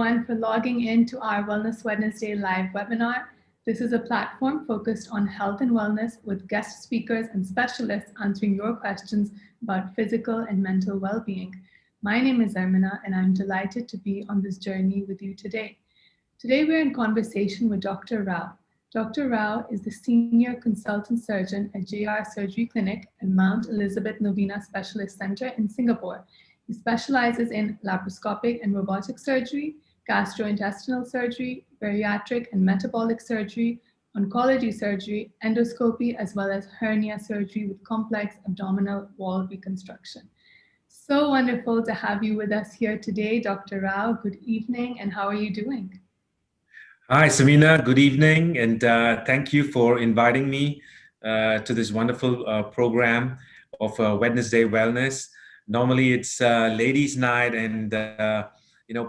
everyone for logging into our Wellness Wednesday live webinar. This is a platform focused on health and wellness with guest speakers and specialists answering your questions about physical and mental well-being. My name is Zarmina, and I'm delighted to be on this journey with you today. Today, we're in conversation with Dr. Rao. Dr. Rao is the Senior Consultant Surgeon at JR Surgery Clinic and Mount Elizabeth Novena Specialist Center in Singapore. He specializes in laparoscopic and robotic surgery, gastrointestinal surgery, bariatric and metabolic surgery, oncology surgery, endoscopy, as well as hernia surgery with complex abdominal wall reconstruction. So wonderful to have you with us here today, Dr. Rao. Good evening, and how are you doing? Hi, Samina. Good evening, and thank you for inviting me to this wonderful program of Wednesday Wellness. Normally, it's ladies' night and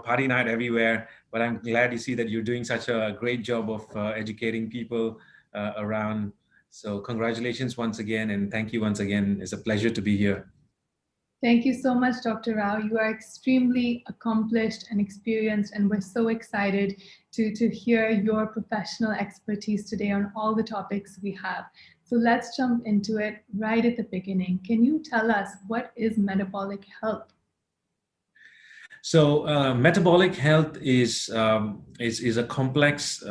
party night everywhere. But I'm glad to see that you're doing such a great job of educating people around. So, congratulations once again, and thank you once again. It's a pleasure to be here. Thank you so much, Dr. Rao. You are extremely accomplished and experienced, and we're so excited to hear your professional expertise today on all the topics we have. So let's jump into it right at the beginning. Can you tell us what is metabolic health? So metabolic health is a complex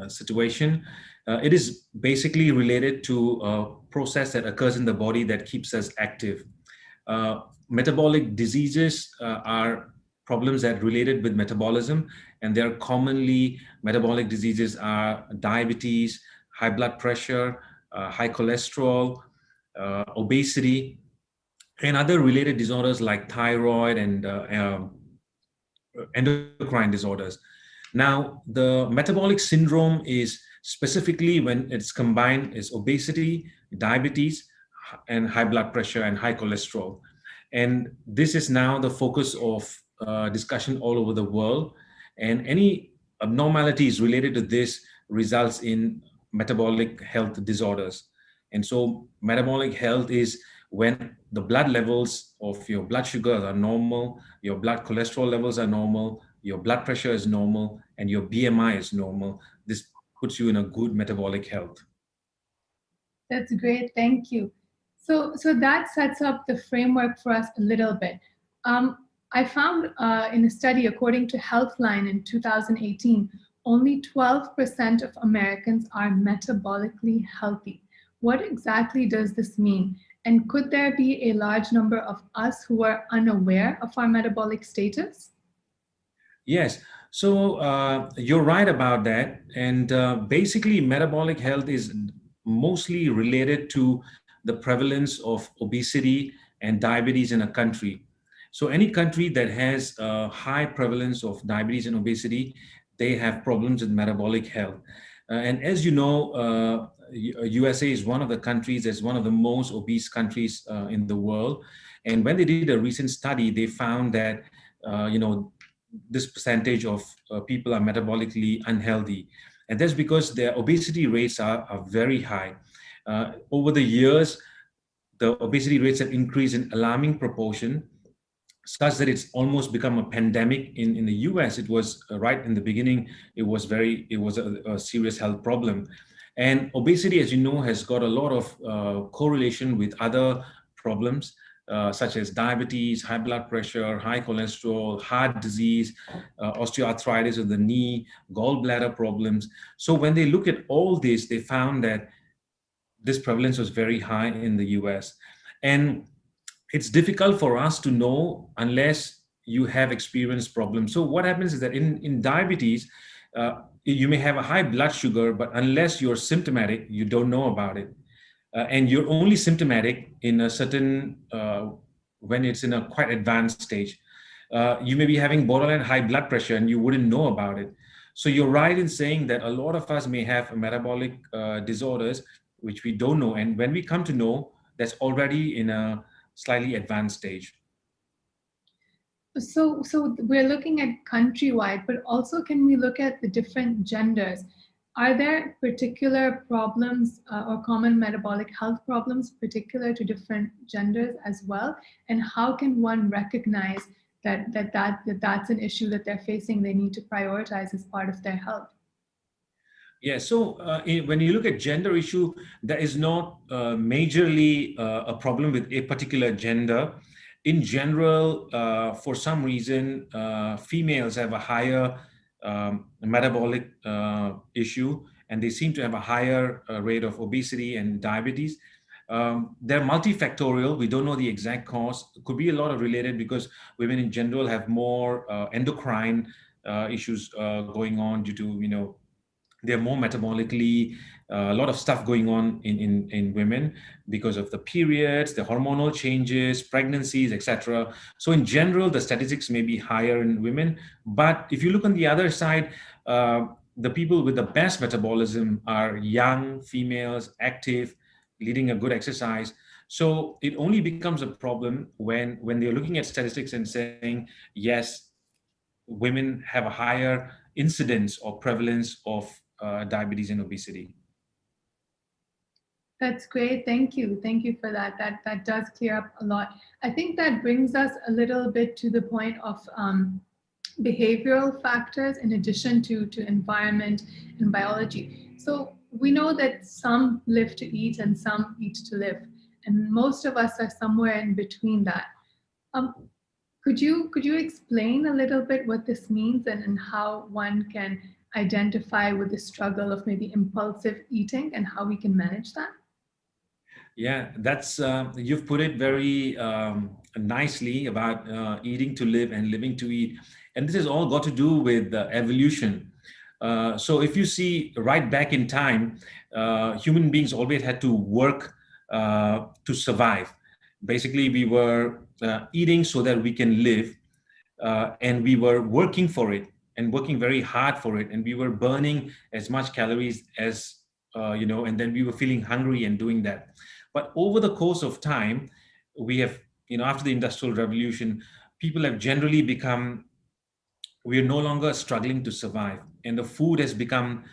situation. It is basically related to a process that occurs in the body that keeps us active. Metabolic diseases are problems that are related with metabolism, and they're commonly metabolic diseases are diabetes, high blood pressure, high cholesterol, obesity, and other related disorders like thyroid and endocrine disorders. Now, the metabolic syndrome is specifically when it's combined is obesity, diabetes, and high blood pressure and high cholesterol. And this is now the focus of discussion all over the world. And any abnormalities related to this results in metabolic health disorders. And so metabolic health is when the blood levels of your blood sugars are normal, your blood cholesterol levels are normal, your blood pressure is normal, and your BMI is normal. This puts you in a good metabolic health. That's great. Thank you. So that sets up the framework for us a little bit. I found in a study, according to Healthline in 2018, only 12% of Americans are metabolically healthy. What exactly does this mean? And could there be a large number of us who are unaware of our metabolic status? Yes, so you're right about that. And basically, metabolic health is mostly related to the prevalence of obesity and diabetes in a country. So any country that has a high prevalence of diabetes and obesity, they have problems with metabolic health. And as you know, USA is one of the countries that's one of the most obese countries in the world. And when they did a recent study, they found that, this percentage of people are metabolically unhealthy. And that's because their obesity rates are very high. Over the years, the obesity rates have increased in alarming proportion, such that it's almost become a pandemic in the US. It was right in the beginning, it was a serious health problem. And obesity, as you know, has got a lot of correlation with other problems, such as diabetes, high blood pressure, high cholesterol, heart disease, osteoarthritis of the knee, gallbladder problems. So when they look at all this, they found that this prevalence was very high in the US. And it's difficult for us to know unless you have experienced problems. So what happens is that in diabetes, you may have a high blood sugar, but unless you're symptomatic, you don't know about it. And you're only symptomatic in a certain, when it's in a quite advanced stage. You may be having borderline high blood pressure and you wouldn't know about it. So you're right in saying that a lot of us may have metabolic disorders, which we don't know. And when we come to know, that's already in a slightly advanced stage. So we're looking at countrywide, but also can we look at the different genders? Are there particular problems or common metabolic health problems particular to different genders as well? And how can one recognize that's an issue that they're facing, they need to prioritize as part of their health. Yeah, so when you look at gender issue, there is not majorly a problem with a particular gender. In general, for some reason, females have a higher metabolic issue, and they seem to have a higher rate of obesity and diabetes. They're multifactorial. We don't know the exact cause. It could be a lot of related because women in general have more endocrine issues going on due to, they're more metabolically, a lot of stuff going on in women because of the periods, the hormonal changes, pregnancies, etc. So in general, the statistics may be higher in women. But if you look on the other side, the people with the best metabolism are young females, active, leading a good exercise. So it only becomes a problem when they're looking at statistics and saying, yes, women have a higher incidence or prevalence of diabetes and obesity. That's great. Thank you. Thank you for that. That does clear up a lot. I think that brings us a little bit to the point of behavioral factors in addition to environment and biology. So we know that some live to eat and some eat to live, and most of us are somewhere in between that. Um, could you explain a little bit what this means and how one can identify with the struggle of maybe impulsive eating and how we can manage that? Yeah, that's you've put it very nicely about eating to live and living to eat, and this has all got to do with evolution. So if you see right back in time, human beings always had to work to survive. Basically, we were eating so that we can live, and we were working for it and working very hard for it, and we were burning as much calories as and then we were feeling hungry and doing that. But over the course of time, we have, after the Industrial Revolution, people have generally become, we are no longer struggling to survive, and the food has become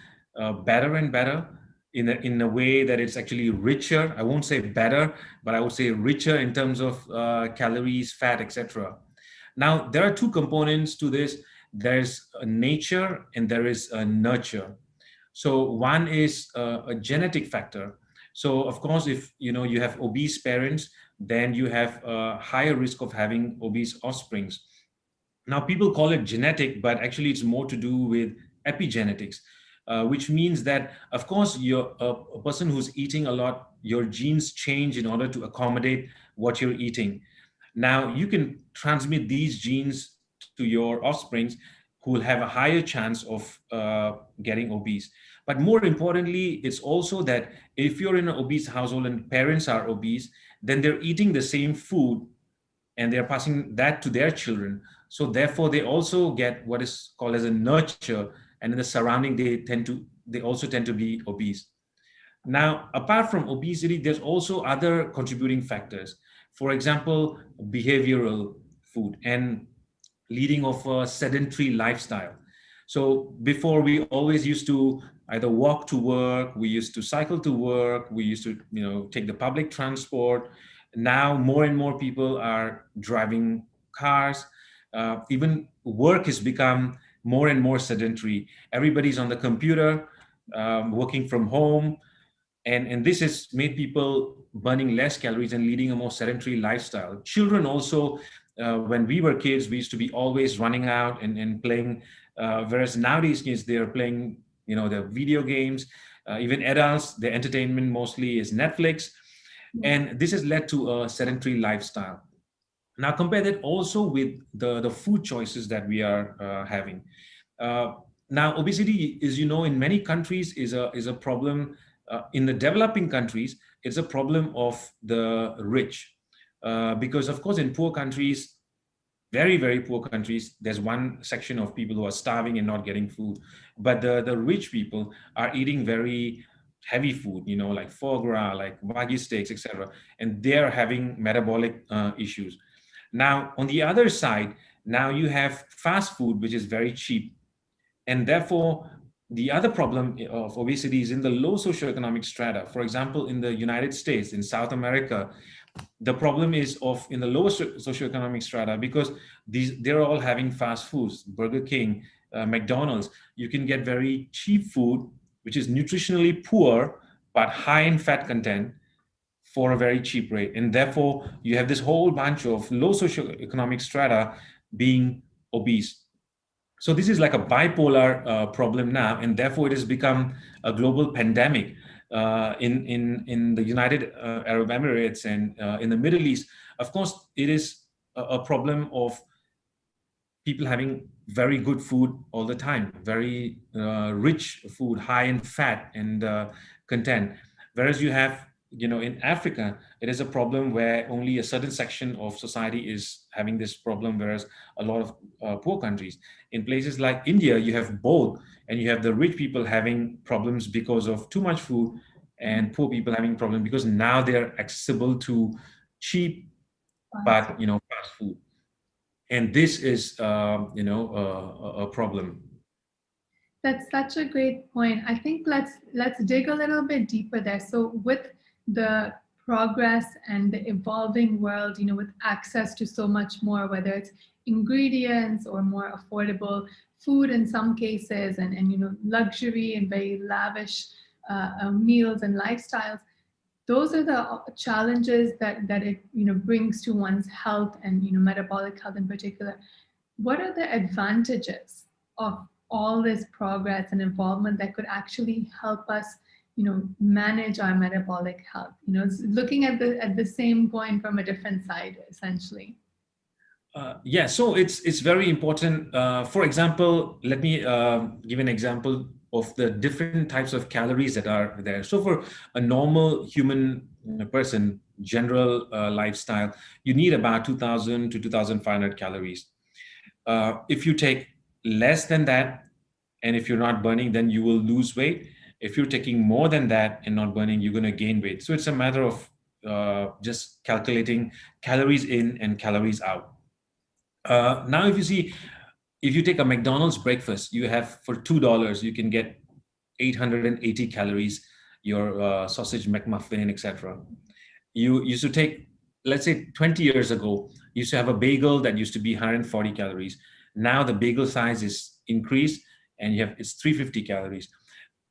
better and better in a way that it's actually richer. I won't say better, but I would say richer in terms of calories, fat, etc. Now, there are two components to this. There's a nature and there is a nurture. So one is a genetic factor. So of course, if you have obese parents, then you have a higher risk of having obese offsprings. Now, people call it genetic, but actually it's more to do with epigenetics, which means that, of course, you're a person who's eating a lot, your genes change in order to accommodate what you're eating. Now, you can transmit these genes to your offsprings who will have a higher chance of getting obese. But more importantly, it's also that if you're in an obese household and parents are obese, then they're eating the same food and they're passing that to their children. So therefore, they also get what is called as a nurture, and in the surrounding, they also tend to be obese. Now, apart from obesity, there's also other contributing factors. For example, behavioral food and leading of a sedentary lifestyle. So before, we always used to either walk to work, we used to cycle to work, we used to take the public transport. Now more and more people are driving cars. Even work has become more and more sedentary. Everybody's on the computer, working from home, and this has made people burning less calories and leading a more sedentary lifestyle. Children also, when we were kids, we used to be always running out and playing, whereas nowadays kids, they're playing the video games. Even adults, their entertainment mostly is Netflix, and this has led to a sedentary lifestyle. Now compare that also with the food choices that we are having. Uh, Now obesity is, in many countries is a problem. In the developing countries, it's a problem of the rich, because of course in poor countries, very, very poor countries, there's one section of people who are starving and not getting food. But the rich people are eating very heavy food, like foie gras, like wagyu steaks, etc. And they're having metabolic issues. Now, on the other side, now you have fast food, which is very cheap. And therefore, the other problem of obesity is in the low socioeconomic strata. For example, in the United States, in South America, The problem is of in the lower socioeconomic strata, because they're all having fast foods, Burger King, McDonald's. You can get very cheap food, which is nutritionally poor but high in fat content for a very cheap rate, and therefore you have this whole bunch of low socioeconomic strata being obese. So this is like a bipolar problem now, and therefore it has become a global pandemic in the United Arab Emirates and in the Middle East. Of course, it is a problem of people having very good food all the time, very rich food, high in fat and content. Whereas you have, in Africa, it is a problem where only a certain section of society is having this problem, whereas a lot of poor countries. In places like India, you have both, and you have the rich people having problems because of too much food, and poor people having problems because now they're accessible to cheap but fast food. And this is a problem. That's such a great point. I think let's dig a little bit deeper there. So with the progress and the evolving world, with access to so much more, whether it's ingredients or more affordable food in some cases, and luxury and very lavish meals and lifestyles, those are the challenges that it brings to one's health and metabolic health in particular. What are the advantages of all this progress and involvement that could actually help us manage our metabolic health? Looking at the same coin from a different side, essentially. Yeah, so it's very important. For example, let me give an example of the different types of calories that are there. So for a normal human person, general lifestyle, you need about 2,000 to 2,500 calories. If you take less than that, and if you're not burning, then you will lose weight. If you're taking more than that and not burning, you're going to gain weight. So it's a matter of just calculating calories in and calories out. Now, if you take a McDonald's breakfast, you have for $2, you can get 880 calories, your sausage McMuffin, etc. You used to take, let's say 20 years ago, you used to have a bagel that used to be 140 calories. Now the bagel size is increased and it's 350 calories.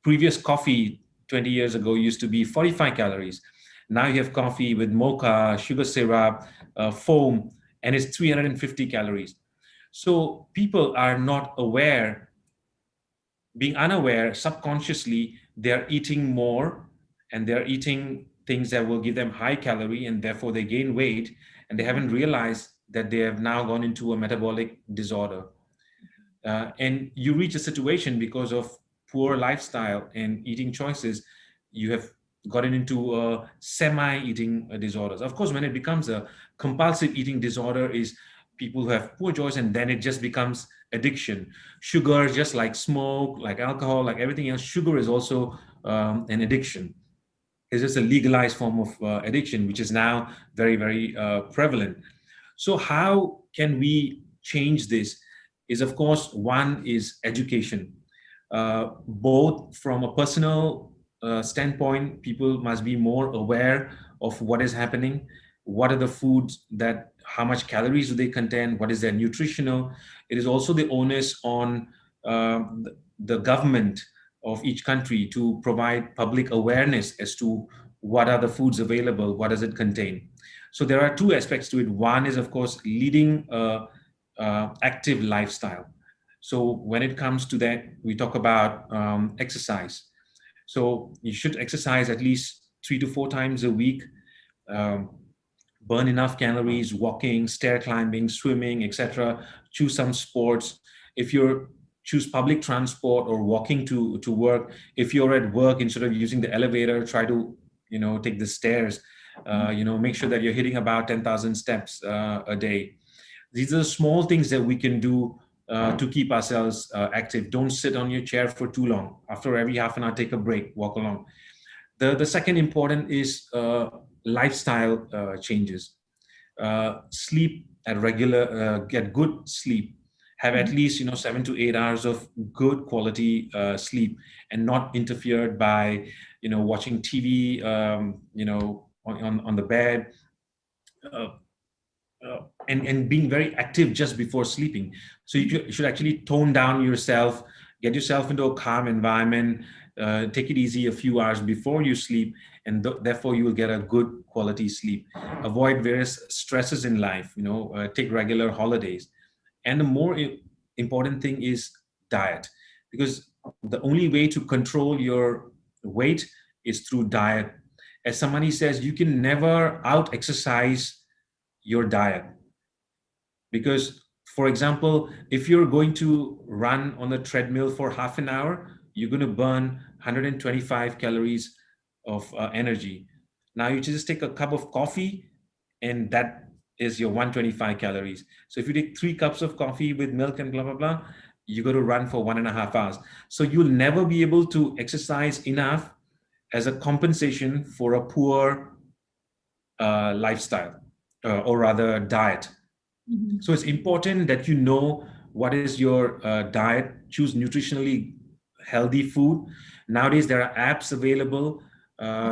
Previous coffee 20 years ago used to be 45 calories. Now you have coffee with mocha, sugar syrup, foam, and it's 350 calories. So people are not aware, being unaware, subconsciously, they're eating more and they're eating things that will give them high calorie, and therefore they gain weight, and they haven't realized that they have now gone into a metabolic disorder. And you reach a situation because of poor lifestyle and eating choices, you have gotten into semi-eating disorders. Of course, when it becomes a compulsive eating disorder is people who have poor choice, and then it just becomes addiction. Sugar, just like smoke, like alcohol, like everything else, sugar is also an addiction. It's just a legalized form of addiction, which is now very, very prevalent. So how can we change this? Is, of course, one is education. Both from a personal standpoint, people must be more aware of what is happening, what are the foods that, how much calories do they contain, what is their nutritional. It is also the onus on the government of each country to provide public awareness as to what are the foods available, what does it contain. So there are two aspects to it. One is, of course, leading active lifestyle. So when it comes to that, we talk about exercise. So you should exercise at least 3 to 4 times a week, um, burn enough calories, walking, stair climbing, swimming, etc. Choose some sports. If you're choose public transport or walking to work. If you're at work, instead of using the elevator, try to take the stairs. Make sure that you're hitting about 10,000 steps a day. These are small things that we can do to keep ourselves active. Don't sit on your chair for too long. After every half an hour, take a break, walk along. The second important is lifestyle changes. Sleep at regular, get good sleep. Have at least 7 to 8 hours of good quality sleep, and not interfered by watching TV on the bed, uh, and being very active just before sleeping. So you should actually tone down yourself, get yourself into a calm environment, take it easy a few hours before you sleep, and therefore you will get a good quality sleep. Avoid various stresses in life, take regular holidays. And the more important thing is diet, because the only way to control your weight is through diet. As somebody says, you can never out exercise your diet. Because, for example, if you're going to run on a treadmill for half an hour, you're going to burn 125 calories of energy. Now you just take a cup of coffee, and that is your 125 calories. So if you take 3 cups of coffee with milk and blah blah blah, you got to run for 1.5 hours. So you'll never be able to exercise enough as a compensation for a poor lifestyle, or rather diet. Mhm. So it's important that you know what is your diet. Choose nutritionally healthy food. Nowadays, there are apps available.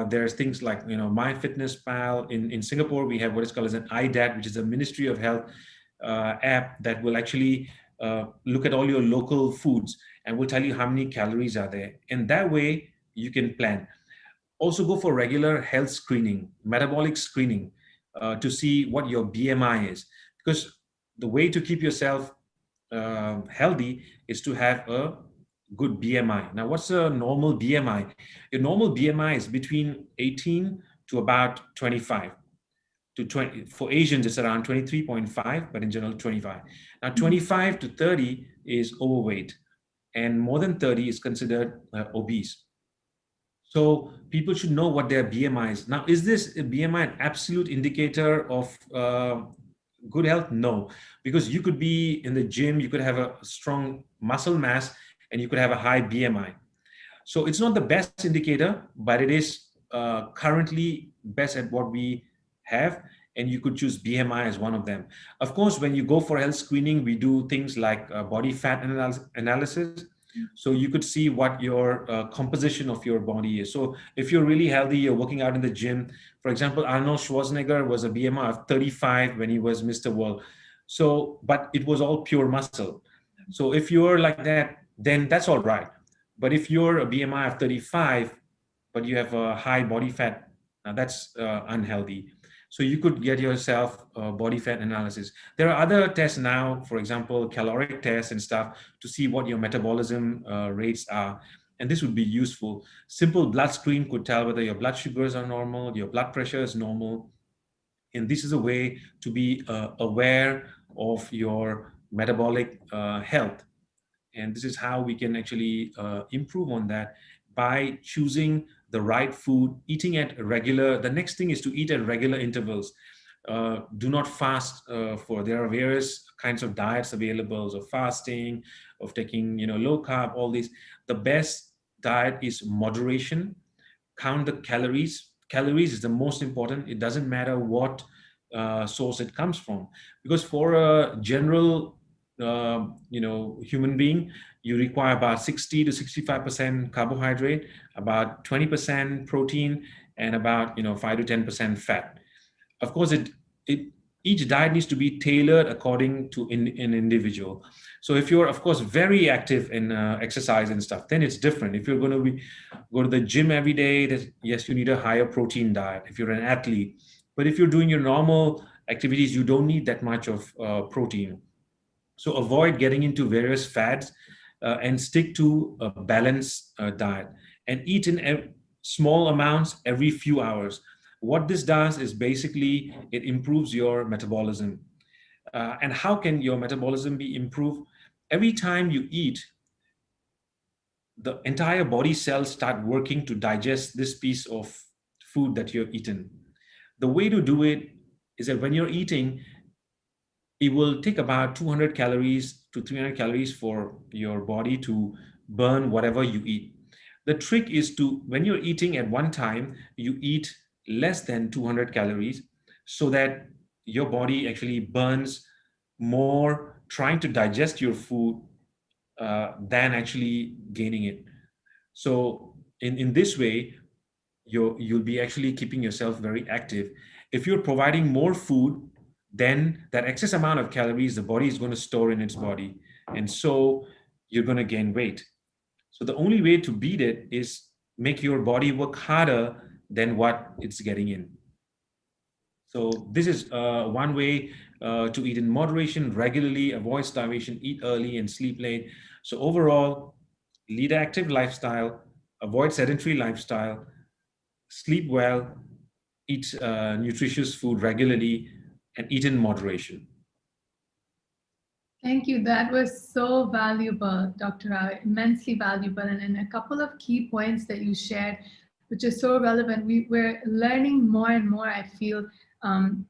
There's things like MyFitnessPal. In Singapore, we have what is called as an IDAT, which is a Ministry of Health app that will actually look at all your local foods and will tell you how many calories are there. And that way, you can plan. Also, go for regular health screening, metabolic screening, to see what your BMI is. Because the way to keep yourself healthy is to have a good BMI. Now, what's a normal BMI? Your normal BMI is between 18 to about 25 to 20. For Asians, it's around 23.5, but in general, 25. Now, Mhm. 25 to 30 is overweight, and more than 30 is considered obese. So people should know what their BMI is. Now, is this BMI an absolute indicator of good health? No, because you could be in the gym, you could have a strong muscle mass, and you could have a high BMI. So it's not the best indicator, but it is currently best at what we have. And you could choose BMI as one of them. Of course, when you go for health screening, we do things like body fat analysis. So you could see what your composition of your body is. So if you're really healthy, you're working out in the gym. For example, Arnold Schwarzenegger was a BMI of 35 when he was Mr. World. So, but it was all pure muscle. So if you're like that, then that's all right. But if you're a BMI of 35, but you have a high body fat, now that's unhealthy. So you could get yourself a body fat analysis. There are other tests now, for example, caloric tests and stuff, to see what your metabolism rates are. And this would be useful. Simple blood screen could tell whether your blood sugars are normal, your blood pressure is normal. And this is a way to be aware of your metabolic health. And this is how we can actually improve on that by choosing the right food, eating at regular. The next thing is to eat at regular intervals. Do not fast. There are various kinds of diets available, of fasting, of taking low carb, all these. The best diet is moderation. Count the calories. Calories is the most important. It doesn't matter what source it comes from, because for a general human being, you require about 60 to 65% carbohydrate, about 20% protein, and about 5 to 10% fat. Of course, it each diet needs to be tailored according to an individual. So if you're, of course, very active in exercise and stuff, then it's different. If you're going to go to the gym every day, yes, you need a higher protein diet if you're an athlete. But if you're doing your normal activities, you don't need that much of protein. So avoid getting into various fads, and stick to a balanced diet, and eat in small amounts every few hours. What this does is basically it improves your metabolism. And how can your metabolism be improved? Every time you eat, the entire body cells start working to digest this piece of food that you've eaten. The way to do it is that when you're eating, it will take about 200 calories to 300 calories for your body to burn whatever you eat. The trick is to, when you're eating at one time, you eat less than 200 calories, so that your body actually burns more trying to digest your food than actually gaining it. So in this way, you'll be actually keeping yourself very active. If you're providing more food, then that excess amount of calories the body is going to store in its body, and so you're going to gain weight. So the only way to beat it is make your body work harder than what it's getting in. So this is one way to eat in moderation, regularly, avoid starvation, eat early and sleep late. So overall, lead an active lifestyle, avoid sedentary lifestyle, sleep well, eat nutritious food regularly, and eat in moderation. Thank you. That was so valuable, Dr. Rao, immensely valuable. And a couple of key points that you shared, which is so relevant. We're learning more and more, I feel, um,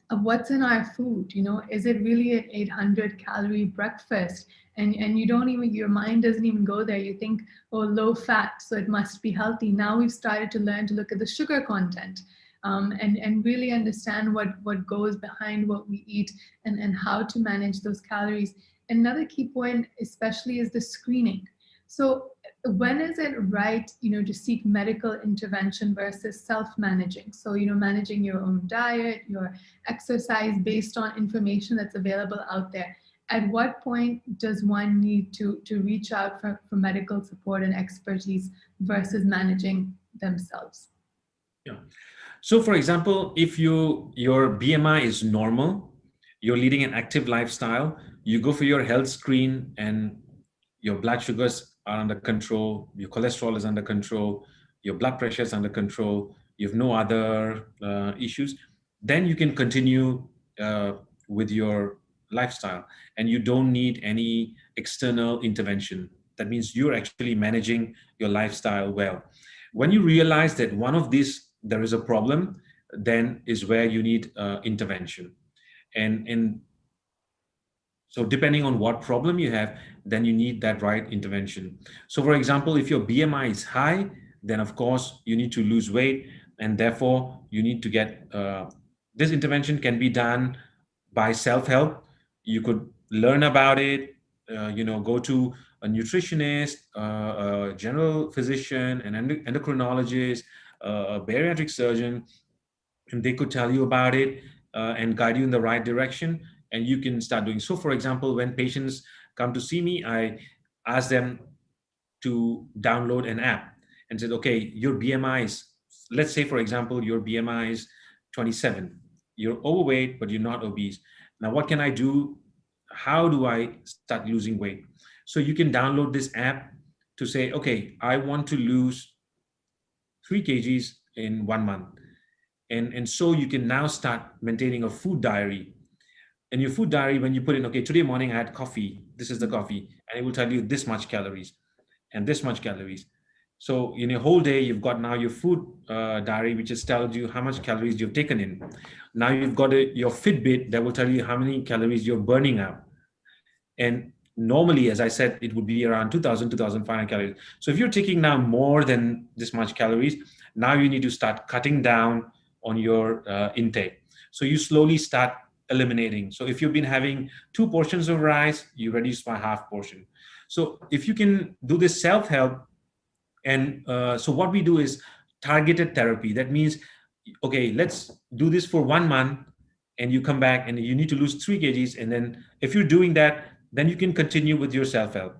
of what's in our food. Is it really an 800-calorie breakfast? And you don't even, your mind doesn't even go there. You think, oh, low fat, so it must be healthy. Now we've started to learn to look at the sugar content, and really understand what goes behind what we eat, and how to manage those calories. Another key point, especially, is the screening. So when is it right, to seek medical intervention versus self-managing? So, managing your own diet, your exercise based on information that's available out there. At what point does one need to reach out for medical support and expertise versus managing themselves? Yeah. So, for example, if your BMI is normal, you're leading an active lifestyle, you go for your health screen, and your blood sugars are under control, your cholesterol is under control, your blood pressure is under control, you have no other issues, then you can continue uh, with your lifestyle, and you don't need any external intervention. That means you're actually managing your lifestyle well. When you realize that one of these there is a problem, then is where you need intervention. And so depending on what problem you have, then you need that right intervention. So for example, if your BMI is high, then of course you need to lose weight, and therefore you need to get this intervention can be done by self-help. You could learn about it, go to a nutritionist, a general physician, an endocrinologist, a bariatric surgeon, and they could tell you about it and guide you in the right direction, and you can start doing so. For example, when patients come to see me, I ask them to download an app and said, okay, your BMI is, let's say for example, your BMI is 27, you're overweight but you're not obese. Now what can I do? How do I start losing weight? So you can download this app to say, okay, I want to lose 3 kgs in 1 month. And so you can now start maintaining a food diary. And your food diary, when you put in, okay, today morning I had coffee, this is the coffee, and it will tell you this much calories and this much calories. So in a whole day, you've got now your food diary, which just tells you how much calories you've taken in. Now you've got your Fitbit that will tell you how many calories you're burning out. And normally, as I said, it would be around 2000, 2500 calories. So if you're taking now more than this much calories, now you need to start cutting down on your intake. So you slowly start eliminating. So if you've been having 2 portions of rice, you reduce by half portion. So if you can do this self-help, and so what we do is targeted therapy. That means, okay, let's do this for 1 month, and you come back and you need to lose 3 kgs. And then if you're doing that, then you can continue with your self-help.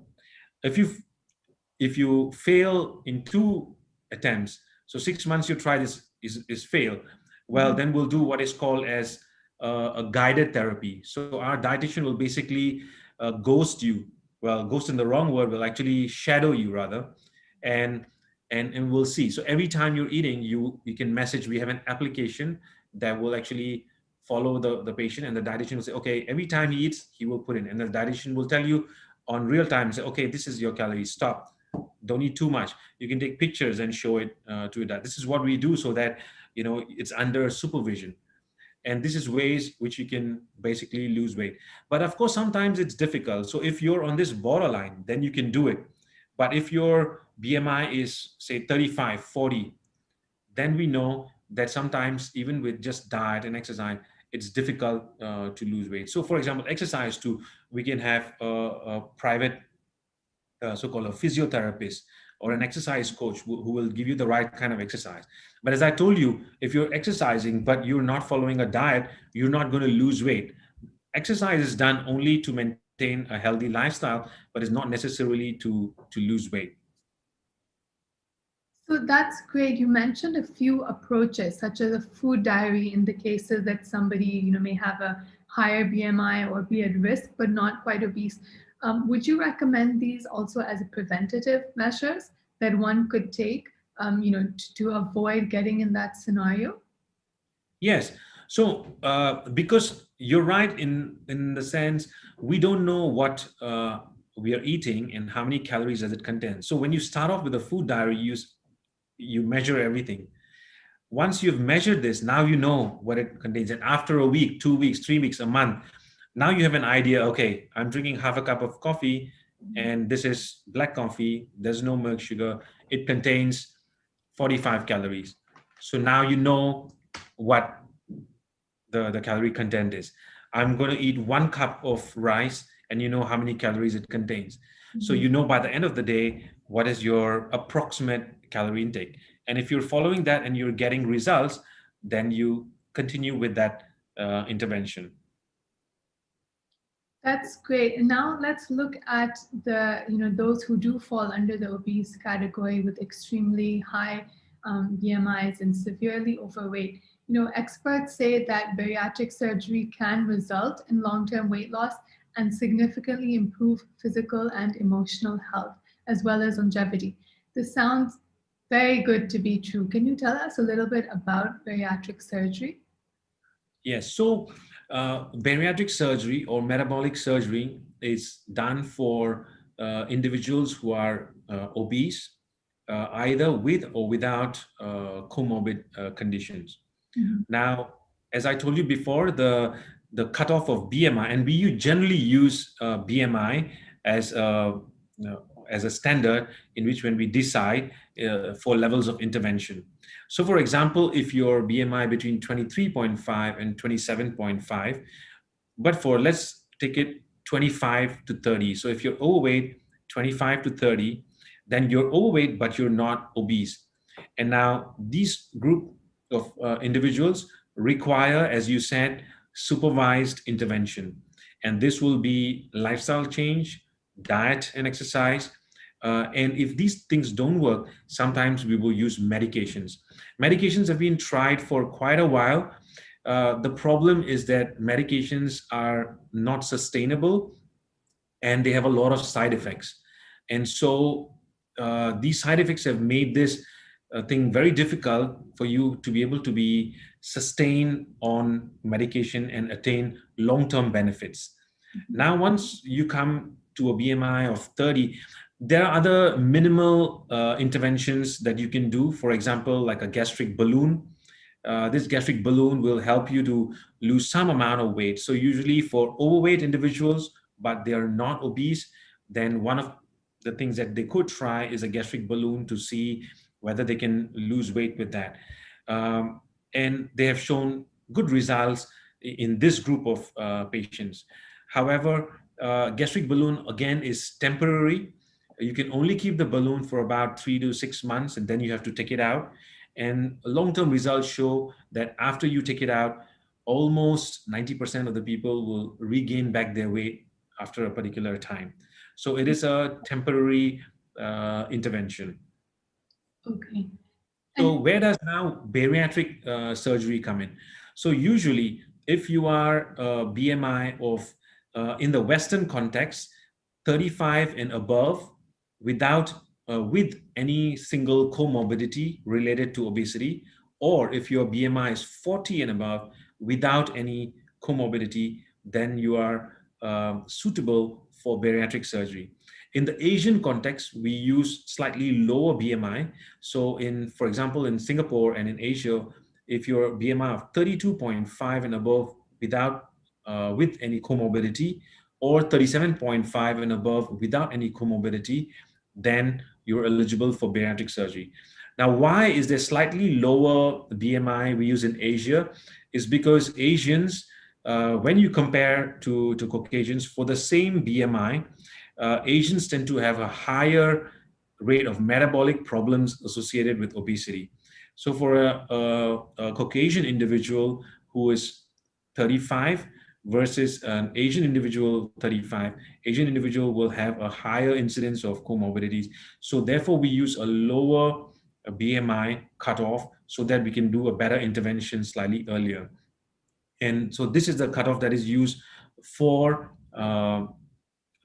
If you fail in 2 attempts, so 6 months you try this is fail, well, then we'll do what is called as a guided therapy. So our dietitian will basically ghost you. Well, ghost in the wrong word, will actually shadow you rather, and and we'll see. So every time you're eating, you can message. We have an application that will actually follow the patient, and the dietitian will say, okay, every time he eats, he will put in, and the dietitian will tell you on real time, say, okay, this is your calories, stop, don't eat too much. You can take pictures and show it to that. This is what we do, so that it's under supervision, and this is ways which you can basically lose weight. But of course sometimes it's difficult. So if you're on this borderline, then you can do it. But if your BMI is say 35, 40, then we know that sometimes even with just diet and exercise, it's difficult to lose weight. So for example, exercise too, we can have a private so-called a physiotherapist or an exercise coach who will give you the right kind of exercise. But as I told you, if you're exercising but you're not following a diet, you're not going to lose weight. Exercise is done only to maintain a healthy lifestyle, but is not necessarily to lose weight. So that's great. You mentioned a few approaches, such as a food diary in the cases that somebody, may have a higher BMI or be at risk but not quite obese. Would you recommend these also as a preventative measures that one could take, to avoid getting in that scenario? Yes. So because you're right in the sense we don't know what we are eating and how many calories does it contain. So when you start off with a food diary, you measure everything. Once you've measured this, now you know what it contains. And after a week, 2 weeks, 3 weeks, a month, now you have an idea. Okay, I'm drinking half a cup of coffee, and this is black coffee. There's no milk sugar. It contains 45 calories. So now you know what the calorie content is. I'm going to eat 1 cup of rice, and you know how many calories it contains. So you know by the end of the day what is your approximate calorie intake. And if you're following that and you're getting results, then you continue with that intervention. That's great. And now let's look at those who do fall under the obese category with extremely high BMIs and severely overweight. Experts say that bariatric surgery can result in long-term weight loss and significantly improve physical and emotional health, as well as longevity. This sounds very good to be true. Can you tell us a little bit about bariatric surgery? Yes. So bariatric surgery or metabolic surgery is done for individuals who are obese, either with or without comorbid conditions. Mhm. Now, as I told you before, the cutoff of BMI, and we generally use BMI as a, as a standard in which when we decide for levels of intervention. So, for example, if your BMI between 23.5 and 27.5, but for let's take it 25 to 30. So if you're overweight, 25 to 30, then you're overweight, but you're not obese. And now these group of individuals require, as you said, supervised intervention. And this will be lifestyle change, diet and exercise. And if these things don't work, sometimes we will use medications. Medications have been tried for quite a while. The problem is that medications are not sustainable and they have a lot of side effects. And so these side effects have made this thing very difficult for you to be able to be sustained on medication and attain long-term benefits. Now, once you come to a BMI of 30, there are other minimal interventions that you can do. For example, like a gastric balloon. This gastric balloon will help you to lose some amount of weight. So usually for overweight individuals, but they are not obese, then one of the things that they could try is a gastric balloon to see whether they can lose weight with that. Um, and they have shown good results in this group of patients. However, gastric balloon again is temporary. You can only keep the balloon for about 3 to 6 months, and then you have to take it out. And long-term results show that after you take it out, almost 90% of the people will regain back their weight after a particular time. So it is a temporary intervention. Okay. So And where does now bariatric surgery come in? So usually, if you are a BMI of, in the Western context, 35 and above, without with any single comorbidity related to obesity, or if your BMI is 40 and above, without any comorbidity, then you are suitable for bariatric surgery. In the Asian context, we use slightly lower BMI. So in, for example, in Singapore and in Asia, if your BMI of 32.5 and above without with any comorbidity, or 37.5 and above without any comorbidity, then you're eligible for bariatric surgery. Now, why is there slightly lower BMI we use in Asia? Is because Asians, when you compare to Caucasians for the same BMI, Asians tend to have a higher rate of metabolic problems associated with obesity. So for a Caucasian individual who is 35 versus an Asian individual 35, Asian individual will have a higher incidence of comorbidities. So therefore, we use a lower BMI cutoff so that we can do a better intervention slightly earlier. And so this is the cutoff that is used for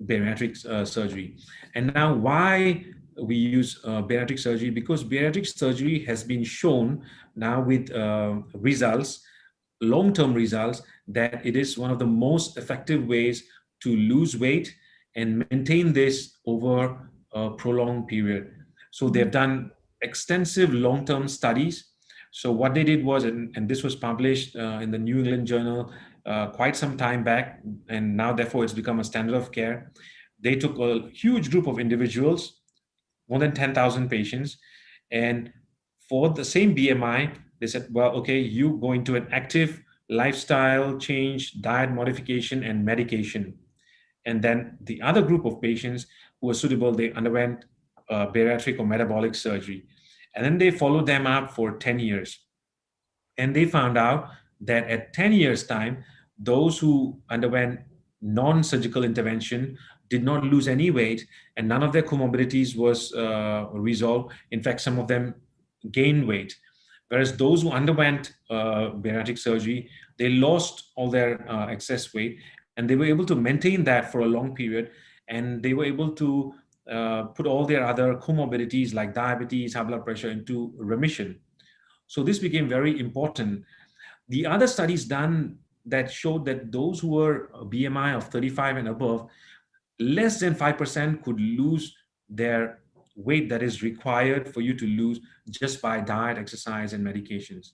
bariatric surgery. And now why we use bariatric surgery? Because bariatric surgery has been shown now with results, long-term results, that it is one of the most effective ways to lose weight and maintain this over a prolonged period. So they've done extensive long-term studies. So what they did was, and this was published in the New England Journal quite some time back, and now therefore it's become a standard of care. They took a huge group of individuals, more than 10,000 patients, and for the same BMI, they said, well, okay, you go into an active lifestyle change, diet modification, and medication. And then the other group of patients who were suitable, they underwent bariatric or metabolic surgery. And then they followed them up for 10 years. And they found out that at 10 years' time, those who underwent non-surgical intervention did not lose any weight, and none of their comorbidities was resolved. In fact, some of them gained weight. Whereas those who underwent bariatric surgery, they lost all their excess weight, and they were able to maintain that for a long period, and they were able to put all their other comorbidities like diabetes, high blood pressure into remission. So this became very important. The other studies done that showed that those who were a BMI of 35 and above, less than 5% could lose their weight that is required for you to lose just by diet, exercise, and medications.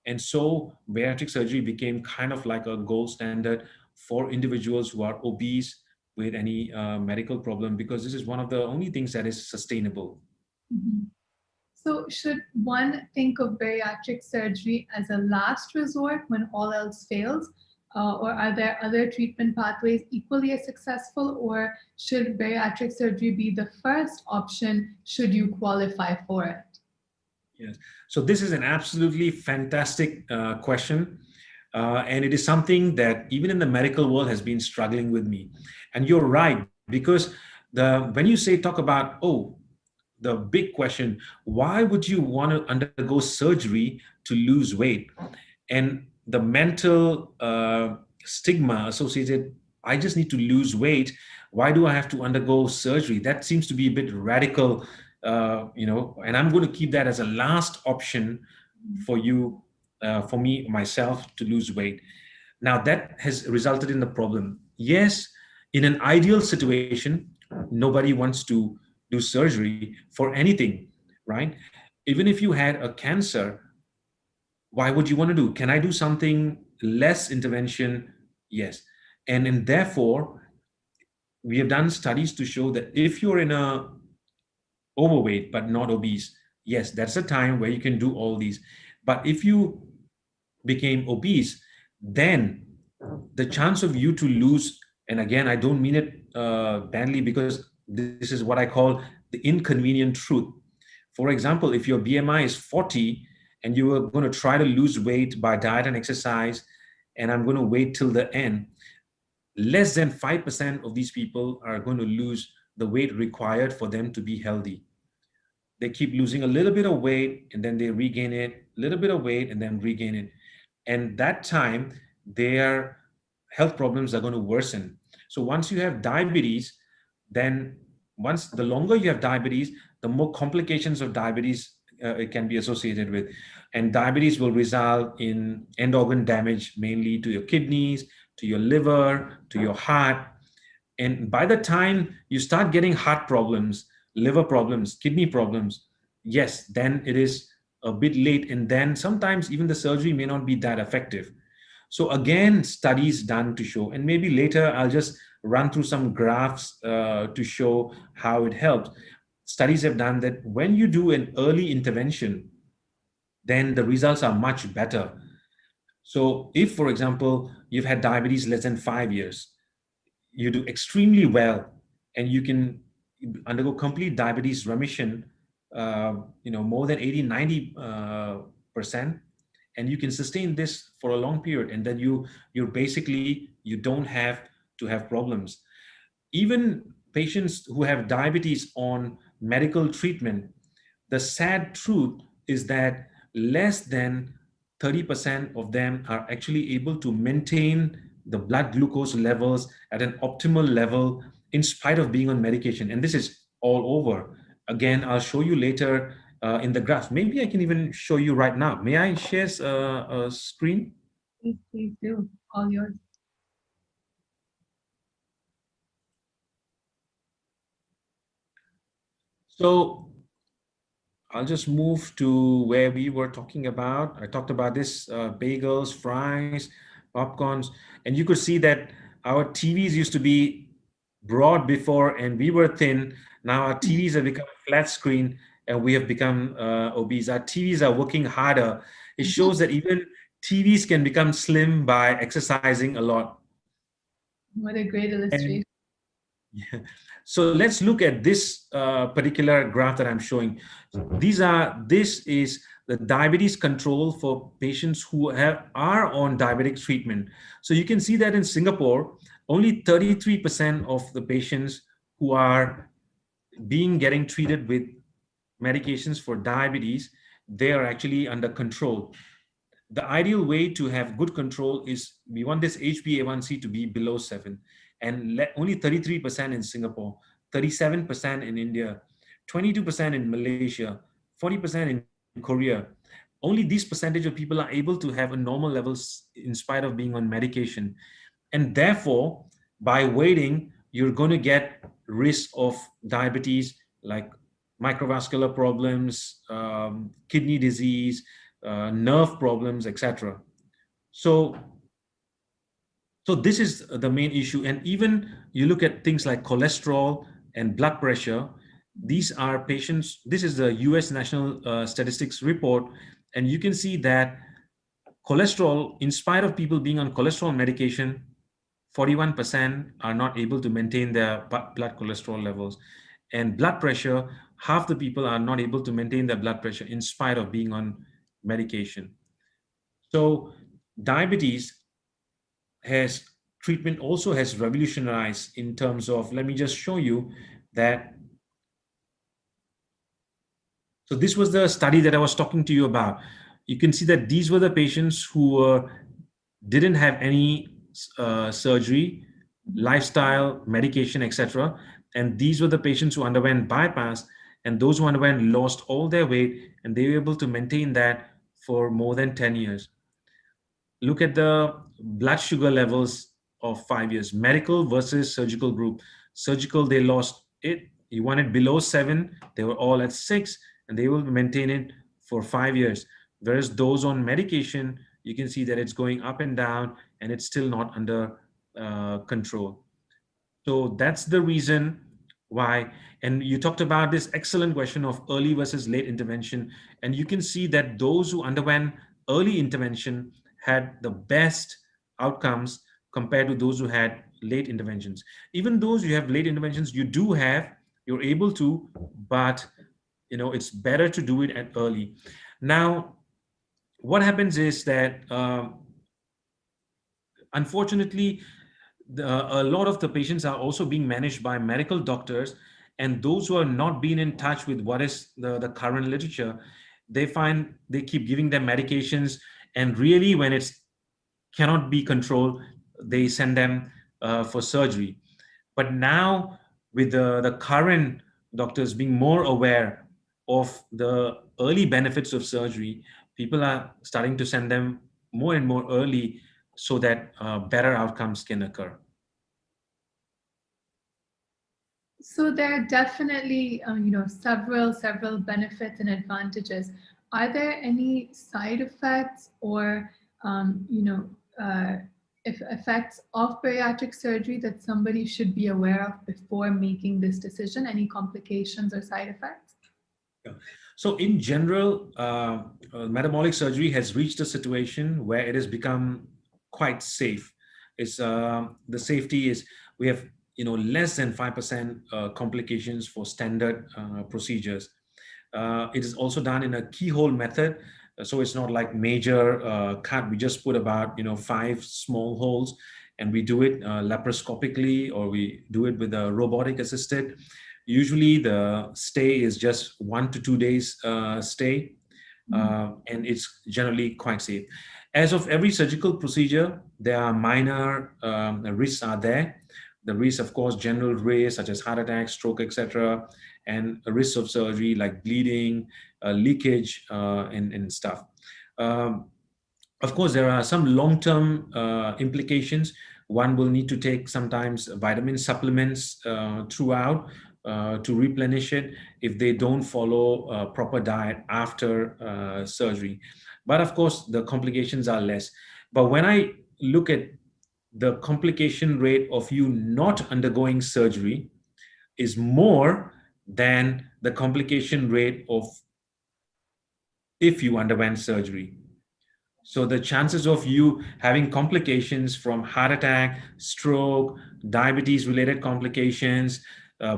And so bariatric surgery became kind of like a gold standard for individuals who are obese with any medical problem, because this is one of the only things that is sustainable. Mhm. So should one think of bariatric surgery as a last resort when all else fails? Or are there other treatment pathways equally as successful? Or should bariatric surgery be the first option should you qualify for it? Yes. So this is an absolutely fantastic question. And it is something that even in the medical world has been struggling with me. And you're right, because when you talk about, oh, the big question, why would you want to undergo surgery to lose weight? And the mental stigma associated, I just need to lose weight. Why do I have to undergo surgery? That seems to be a bit radical, and I'm going to keep that as a last option for you, for me, myself, to lose weight. Now, that has resulted in the problem. Yes, in an ideal situation, nobody wants to do surgery for anything, right? Even if you had a cancer, why would you want to do? Can I do something less intervention? Yes. And therefore, we have done studies to show that if you're in a overweight but not obese, yes, that's a time where you can do all these. But if you became obese, then the chance of you to lose, and again, I don't mean it badly, because this is what I call the inconvenient truth. For example, if your BMI is 40 and you are going to try to lose weight by diet and exercise, and I'm going to wait till the end, less than 5% of these people are going to lose the weight required for them to be healthy. They keep losing a little bit of weight and then they regain it, a little bit of weight and then regain it. And that time, their health problems are going to worsen. So once you have diabetes, then once the longer you have diabetes, the more complications of diabetes it can be associated with. And diabetes will result in end organ damage, mainly to your kidneys, to your liver, to your heart. And by the time you start getting heart problems, liver problems, kidney problems, yes, then it is a bit late. And then sometimes even the surgery may not be that effective. So again, studies done to show, and maybe later I'll just run through some graphs to show how it helps. Studies have done that when you do an early intervention, then the results are much better. So if, for example, you've had diabetes less than 5 years, you do extremely well, and undergo complete diabetes remission, more than 80, 90 percent, and you can sustain this for a long period, and then you're basically, you don't have to have problems. Even patients who have diabetes on medical treatment, the sad truth is that less than 30% of them are actually able to maintain the blood glucose levels at an optimal level in spite of being on medication. And this is all over. Again, I'll show you later in the graph. Maybe I can even show you right now. May I share a screen? Please do. All yours. So I'll just move to where we were talking about. I talked about this bagels, fries, popcorns, and you could see that our TVs used to be broad before and we were thin. Now our TVs have become flat screen and we have become obese. Our TVs are working harder. It shows that even TVs can become slim by exercising a lot. What a great And illustration. yeah. So let's look at this particular graph that I'm showing. This is the diabetes control for patients who are on diabetic treatment. So you can see that in Singapore, only 33% of the patients who are getting treated with medications for diabetes, they are actually under control. The ideal way to have good control is we want this HbA1c to be below 7, and only 33% in Singapore, 37% in India, 22% in Malaysia, 40% in Korea. Only these percentage of people are able to have a normal levels in spite of being on medication. And therefore, by waiting, you're going to get risk of diabetes like microvascular problems, kidney disease, nerve problems, etc. So, so this is the main issue. And even you look at things like cholesterol and blood pressure. These are patients. This is the U.S. National Statistics report, and you can see that cholesterol, in spite of people being on cholesterol medication, 41% are not able to maintain their blood cholesterol levels. And blood pressure, half the people are not able to maintain their blood pressure in spite of being on medication. So diabetes has treatment also has revolutionized in terms of, let me just show you that. So this was the study that I was talking to you about. You can see that these were the patients who didn't have any surgery, lifestyle, medication, etc. And these were the patients who underwent bypass, and those who underwent lost all their weight, and they were able to maintain that for more than 10 years. Look at the blood sugar levels of 5 years, medical versus surgical group. Surgical, they lost it. You want it below 7, they were all at 6, and they will maintain it for 5 years. Whereas those on medication, you can see that it's going up and down, and it's still not under control. So that's the reason why. And you talked about this excellent question of early versus late intervention. And you can see that those who underwent early intervention had the best outcomes compared to those who had late interventions. Even those you have late interventions, you're able to, but it's better to do it at early. Now, what happens is that unfortunately, a lot of the patients are also being managed by medical doctors, and those who are not being in touch with what is the current literature, they find they keep giving them medications, and really when it's cannot be controlled, they send them for surgery. But now with the current doctors being more aware of the early benefits of surgery, people are starting to send them more and more early so that better outcomes can occur. So there are definitely, several benefits and advantages. Are there any side effects or, um, you know, uh, if effects of bariatric surgery that somebody should be aware of before making this decision? Any complications or side effects? Yeah. So in general, metabolic surgery has reached a situation where it has become quite safe. It's the safety is we have less than 5% complications for standard procedures. It is also done in a keyhole method, so it's not like major cut. We just put about 5 small holes, and we do it laparoscopically, or we do it with a robotic assisted. Usually the stay is just 1 to 2 days stay, and it's generally quite safe. As of every surgical procedure, there are minor risks are there. The risks, of course, general risks such as heart attack, stroke, etc., and risks of surgery like bleeding, leakage, and stuff. Um, of course, there are some long-term implications. One will need to take sometimes vitamin supplements throughout to replenish it if they don't follow a proper diet after surgery. But of course, the complications are less. But when I look at the complication rate of you not undergoing surgery is more than the complication rate of if you underwent surgery. So the chances of you having complications from heart attack, stroke, diabetes related complications,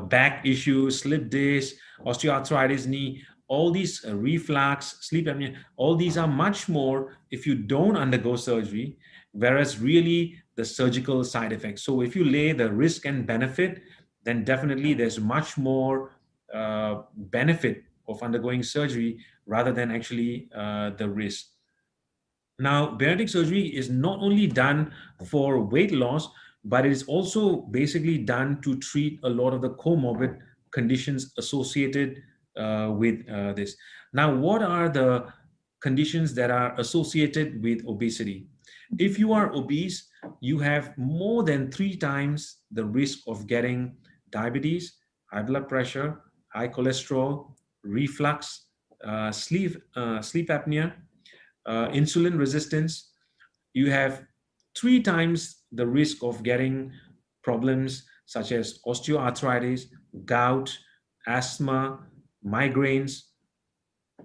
back issues, slip disc, osteoarthritis knee, all these reflux, sleep apnea, all these are much more if you don't undergo surgery, whereas really the surgical side effects. So if you lay the risk and benefit, then definitely there's much more benefit of undergoing surgery rather than actually the risk. Now, bariatric surgery is not only done for weight loss, but it is also basically done to treat a lot of the comorbid conditions associated with this. Now, what are the conditions that are associated with obesity? If you are obese, you have more than 3 times the risk of getting diabetes, high blood pressure, high cholesterol, reflux, sleep apnea, insulin resistance. You have 3 times the risk of getting problems such as osteoarthritis, gout, asthma, migraines,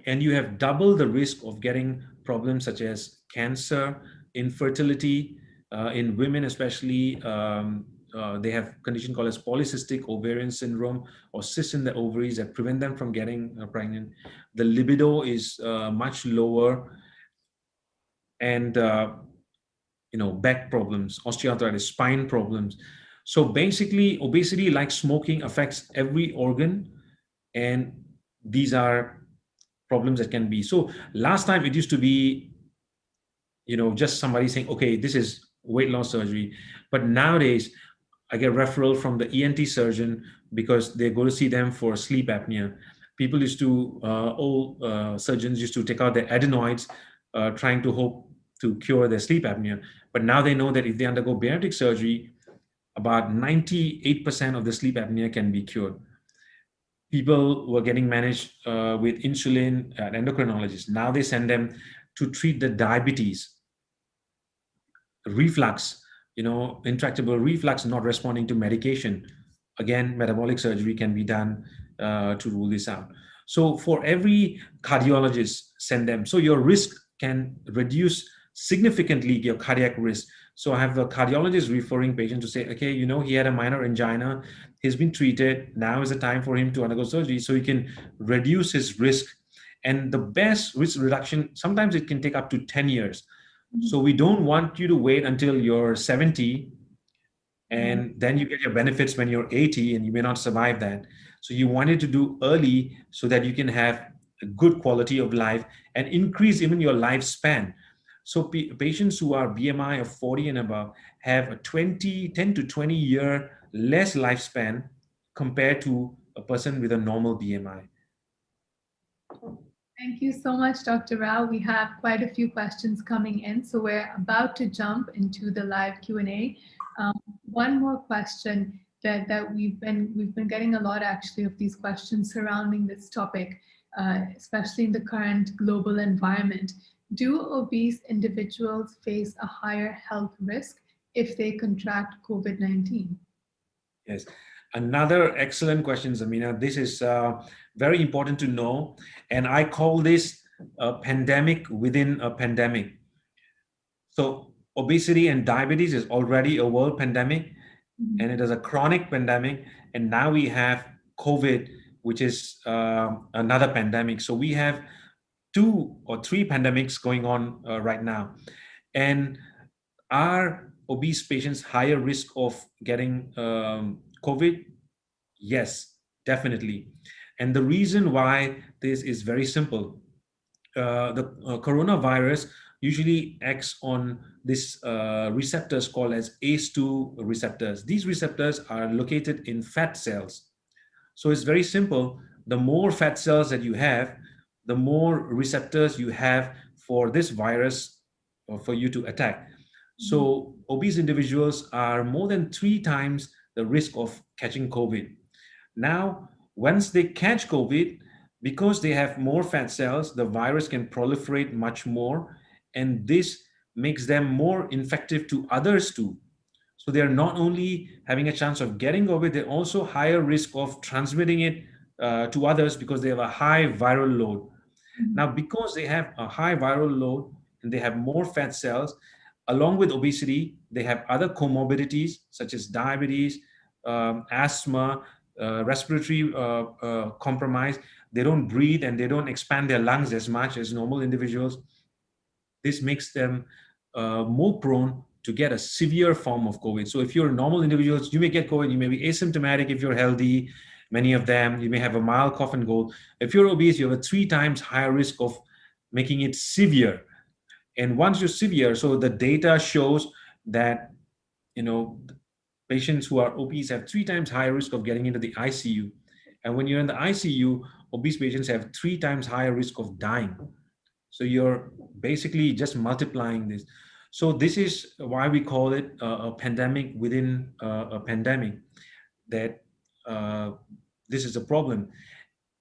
and you have double the risk of getting problems such as cancer, infertility. In women, especially, they have a condition called as polycystic ovarian syndrome or cysts in the ovaries that prevent them from getting pregnant. The libido is much lower, and back problems, osteoarthritis, spine problems. So basically, obesity, like smoking, affects every organ, and these are problems that can be. So last time it used to be, just somebody saying, okay, this is weight loss surgery, but nowadays I get referral from the ENT surgeon because they go to see them for sleep apnea. People used to, old surgeons used to take out their adenoids, trying to hope to cure their sleep apnea. But now they know that if they undergo bariatric surgery, about 98% of the sleep apnea can be cured. People were getting managed with insulin at endocrinologists. Now they send them to treat the diabetes, reflux, intractable reflux not responding to medication. Again, metabolic surgery can be done to rule this out. So for every cardiologist, send them. So your risk can reduce significantly, your cardiac risk. So I have a cardiologist referring patient to say, okay, he had a minor angina, he's been treated, now is the time for him to undergo surgery so he can reduce his risk. And the best risk reduction, sometimes it can take up to 10 years. So we don't want you to wait until you're 70 and then you get your benefits when you're 80 and you may not survive that. So you wanted to do early so that you can have a good quality of life and increase even your lifespan. So patients who are BMI of 40 and above have a 10 to 20 year less lifespan compared to a person with a normal BMI. Thank you so much, Dr. Rao. We have quite a few questions coming in, so we're about to jump into the live Q&A. One more question that we've been getting a lot actually of these questions surrounding this topic, especially in the current global environment. Do obese individuals face a higher health risk if they contract COVID-19? Yes. Another excellent question, Zamina. This is very important to know. And I call this a pandemic within a pandemic. So obesity and diabetes is already a world pandemic. Mhm. and it is a chronic pandemic. And now we have COVID, which is another pandemic. So we have two or three pandemics going on right now. And are obese patients higher risk of getting COVID? Yes, definitely. And the reason why this is very simple. The coronavirus usually acts on these receptors called as ACE2 receptors. These receptors are located in fat cells. So it's very simple. The more fat cells that you have, the more receptors you have for this virus for you to attack. Mhm. So obese individuals are more than three times the risk of catching COVID. Now, once they catch COVID, because they have more fat cells, the virus can proliferate much more, and this makes them more infective to others too. So they are not only having a chance of getting COVID, they're also higher risk of transmitting it to others because they have a high viral load. Mhm. Now, because they have a high viral load and they have more fat cells, along with obesity, they have other comorbidities such as diabetes, asthma, respiratory compromise. They don't breathe and they don't expand their lungs as much as normal individuals. This makes them more prone to get a severe form of COVID. So if you're normal individuals, you may get COVID, you may be asymptomatic if you're healthy, many of them, you may have a mild cough and cold. If you're obese, you have a three times higher risk of making it severe. And once you're severe, so the data shows that, you know, patients who are obese have three times higher risk of getting into the ICU. And when you're in the ICU, obese patients have three times higher risk of dying. So you're basically just multiplying this. So this is why we call it a pandemic within a pandemic, that uh, this is a problem.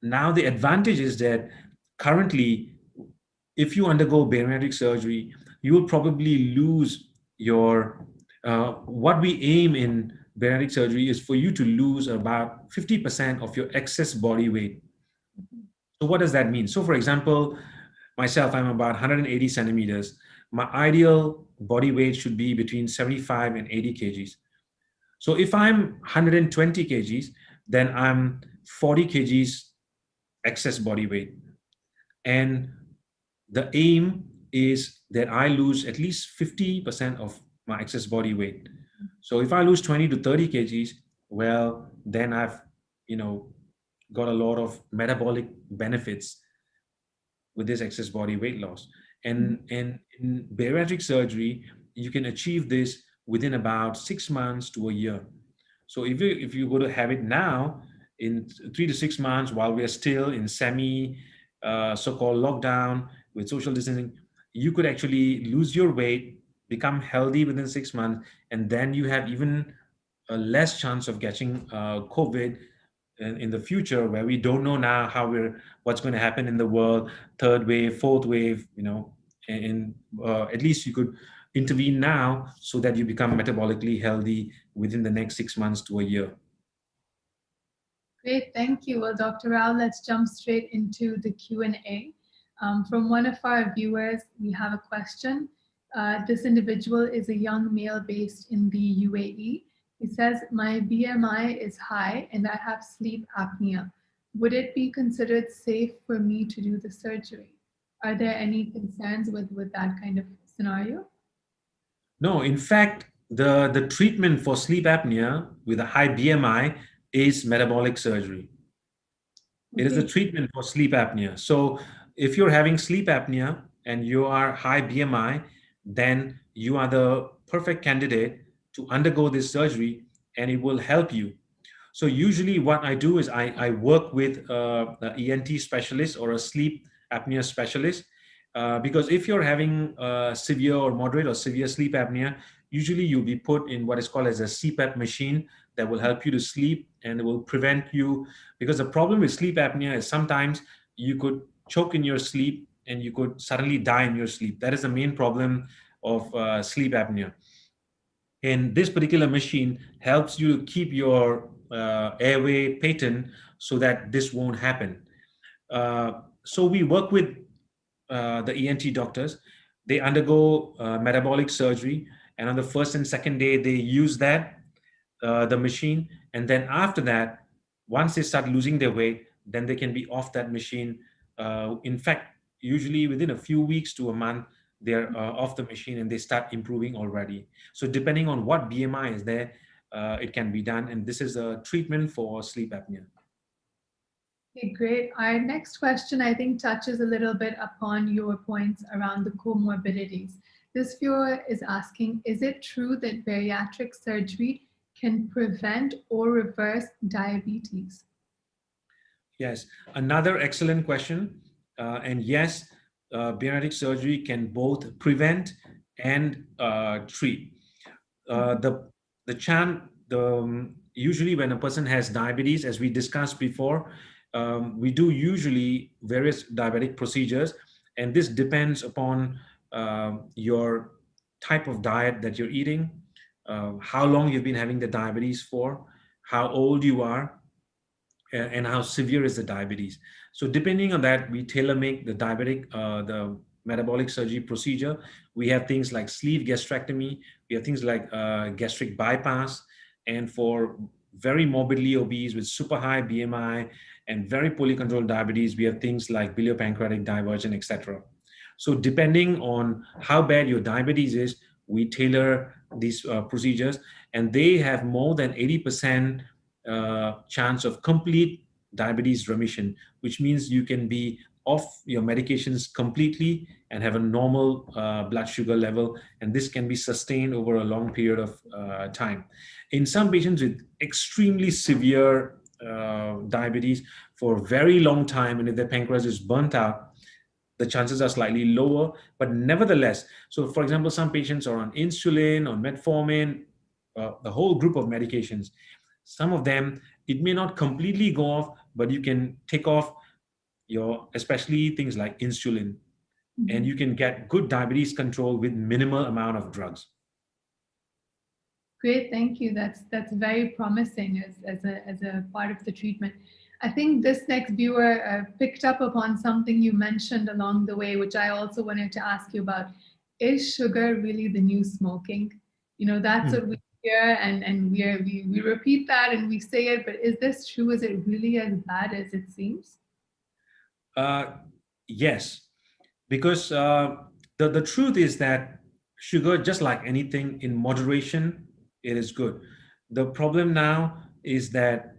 Now, the advantage is that currently, if you undergo bariatric surgery, you will probably lose your, what we aim in bariatric surgery is for you to lose about 50% of your excess body weight. So what does that mean? So for example, myself, I'm about 180 centimeters. My ideal body weight should be between 75 and 80 kgs. So if I'm 120 kgs, then I'm 40 kgs excess body weight. And the aim is that I lose at least 50% of my excess body weight. So if I lose 20 to 30 kgs, well, then I've, you know, got a lot of metabolic benefits with this excess body weight loss. And in bariatric surgery, you can achieve this within about 6 months to a year. So if you go to have it now, in 3 to 6 months, while we are still in semi so-called lockdown with social distancing, you could actually lose your weight, become healthy within 6 months, and then you have even a less chance of catching COVID in the future, where we don't know now what's going to happen in the world, third wave, fourth wave, and at least you could intervene now so that you become metabolically healthy within the next 6 months to a year. Great, thank you. Well, Dr. Rao, let's jump straight into the Q&A. From one of our viewers, we have a question. This individual is a young male based in the UAE. He says, my BMI is high and I have sleep apnea. Would it be considered safe for me to do the surgery? Are there any concerns with that kind of scenario? No, in fact, the treatment for sleep apnea with a high BMI is metabolic surgery. It is a Okay. treatment for sleep apnea. So if you're having sleep apnea and you are high BMI, then you are the perfect candidate to undergo this surgery, and it will help you. So usually what I do is I work with an ENT specialist or a sleep apnea specialist, because if you're having severe or moderate or severe sleep apnea, usually you'll be put in what is called as a CPAP machine that will help you to sleep, and it will prevent you, because the problem with sleep apnea is sometimes you could choke in your sleep and you could suddenly die in your sleep. That is the main problem of sleep apnea. And this particular machine helps you to keep your airway patent so that this won't happen. So we work with the ENT doctors. They undergo metabolic surgery, and on the first and second day, they use that. the machine, and then after that, once they start losing their weight, then they can be off that machine. In fact, usually within a few weeks to a month, they're off the machine and they start improving already. So depending on what BMI is there, it can be done, and this is a treatment for sleep apnea. Okay, great. Our next question, I think, touches a little bit upon your points around the comorbidities. This viewer is asking, is it true that bariatric surgery can prevent or reverse diabetes? Yes, another excellent question. And yes, bariatric surgery can both prevent and treat. The chan the Usually when a person has diabetes, as we discussed before, we do usually various diabetic procedures, and this depends upon your type of diet that you're eating, how long you've been having the diabetes for, how old you are, and how severe is the diabetes. So depending on that, we tailor make the metabolic surgery procedure. We have things like sleeve gastrectomy. We have things like gastric bypass. And for very morbidly obese with super high BMI and very poorly controlled diabetes, we have things like biliopancreatic diversion, etc. So depending on how bad your diabetes is, we tailor these procedures, and they have more than 80% chance of complete diabetes remission, which means you can be off your medications completely and have a normal blood sugar level, and this can be sustained over a long period of time. In some patients with extremely severe diabetes for a very long time, and if their pancreas is burnt out, the chances are slightly lower, but nevertheless, so for example, some patients are on insulin, on metformin, a whole group of medications. Some of them, it may not completely go off, but you can take off your, especially things like insulin, and you can get good diabetes control with minimal amount of drugs. Great, thank you. That's very promising as a part of the treatment. I think this next viewer picked up upon something you mentioned along the way, which I also wanted to ask you about. Is sugar really the new smoking? You know, that's what we hear, and we repeat that and we say it, but is this true? Is it really as bad as it seems? Uh, yes, because the truth is that sugar, just like anything in moderation, it is good. The problem now is that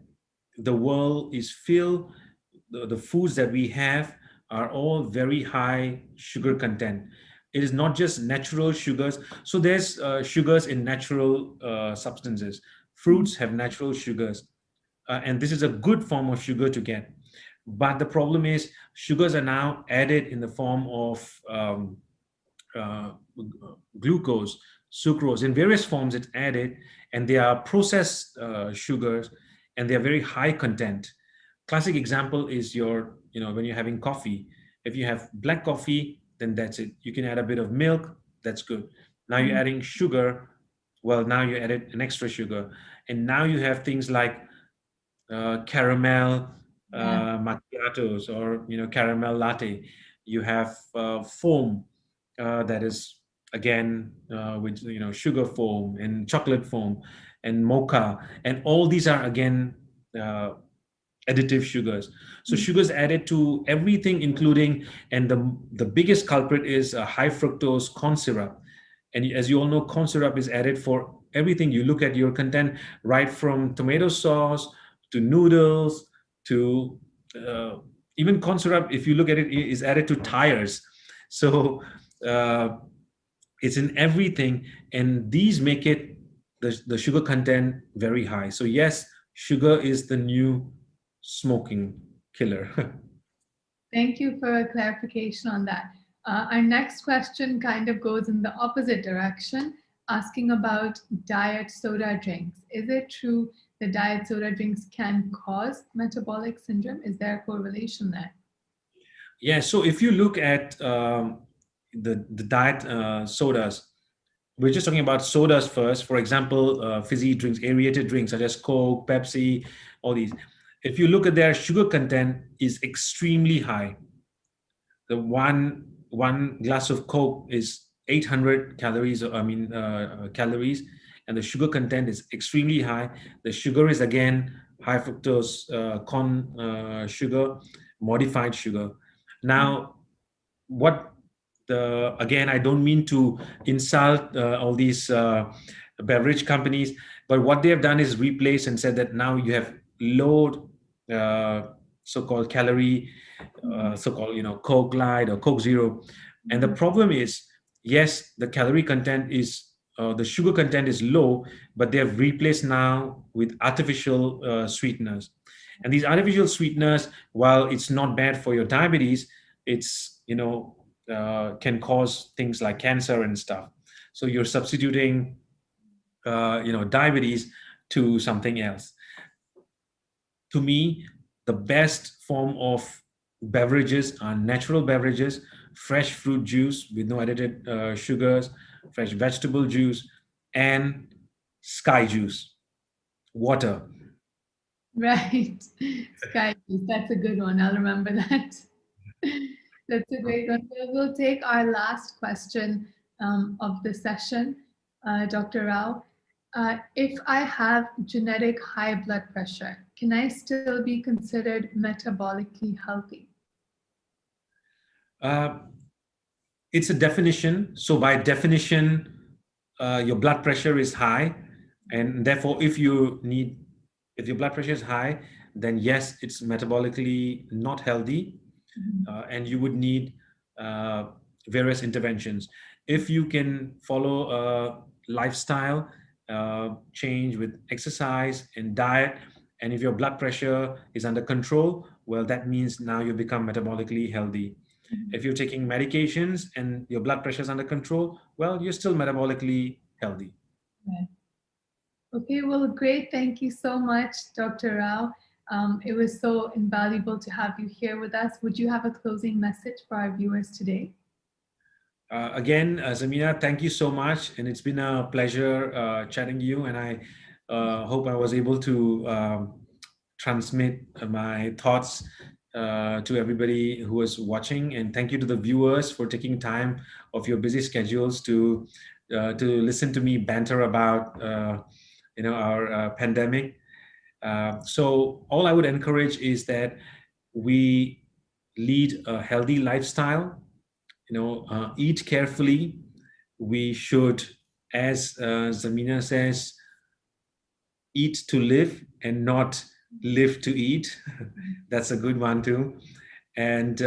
the world is filled, the foods that we have are all very high sugar content. It is not just natural sugars. So there's sugars in natural substances. Fruits have natural sugars, and this is a good form of sugar to get. But the problem is sugars are now added in the form of uh, glucose, sucrose, in various forms it's added, and they are processed sugars, and they are very high content. Classic example is when you're having coffee. If you have black coffee, then that's it. You can add a bit of milk, that's good. Now you're adding sugar, well, now you added an extra sugar. And now you have things like caramel Yeah. macchiatos, or caramel latte. You have foam that is again with sugar foam and chocolate foam and mocha, and all these are again uh, additive sugars. So sugars added to everything, including, and the biggest culprit is high fructose corn syrup. And as you all know, corn syrup is added for everything. You look at your content, right from tomato sauce to noodles to uh, even corn syrup, if you look at it, is added to tires. So uh, it's in everything, and these make it the sugar content very high. So yes, sugar is the new smoking killer. Thank you for a clarification on that. Our next question kind of goes in the opposite direction, asking about diet soda drinks. Is it true that diet soda drinks can cause metabolic syndrome? Is there a correlation there? Yeah, so if you look at the diet sodas, we're just talking about sodas first. For example, fizzy drinks, aerated drinks such as Coke, Pepsi, all these. If you look at their sugar content is extremely high. The one glass of Coke is 800 calories. Calories, and the sugar content is extremely high. The sugar is again high fructose corn sugar, modified sugar. Now, what the again, I don't mean to insult all these beverage companies, but what they have done is replace and said that now you have low uh, so-called calorie, so-called Coke Light or Coke Zero, and the problem is, yes, the calorie content is the sugar content is low, but they have replaced now with artificial sweeteners. And these artificial sweeteners, while it's not bad for your diabetes, it's can cause things like cancer and stuff. So you're substituting diabetes to something else. To me, the best form of beverages are natural beverages, fresh fruit juice with no added sugars, fresh vegetable juice, and sky juice, water. Right. Sky juice. That's a good one. I'll remember that. That's a great one. We'll take our last question of the session, Dr. Rao. If I have genetic high blood pressure, can I still be considered metabolically healthy? Uh, it's a definition. So by definition, your blood pressure is high, and therefore, if your blood pressure is high, then yes, it's metabolically not healthy, and you would need uh, various interventions. If you can follow a lifestyle change with exercise and diet, and if your blood pressure is under control, well, that means now you become metabolically healthy. If you're taking medications and your blood pressure is under control, well, you're still metabolically healthy. Right. Okay, well, great. Thank you so much, Dr. Rao. It was so invaluable to have you here with us. Would you have a closing message for our viewers today? Again, Zamina, thank you so much. And it's been a pleasure chatting to you. And I hope I was able to transmit my thoughts to everybody who was watching. And thank you to the viewers for taking time of your busy schedules to listen to me banter about our pandemic. So all I would encourage is that we lead a healthy lifestyle, eat carefully. We should, as Zamina says, eat to live and not live to eat. That's a good one too. And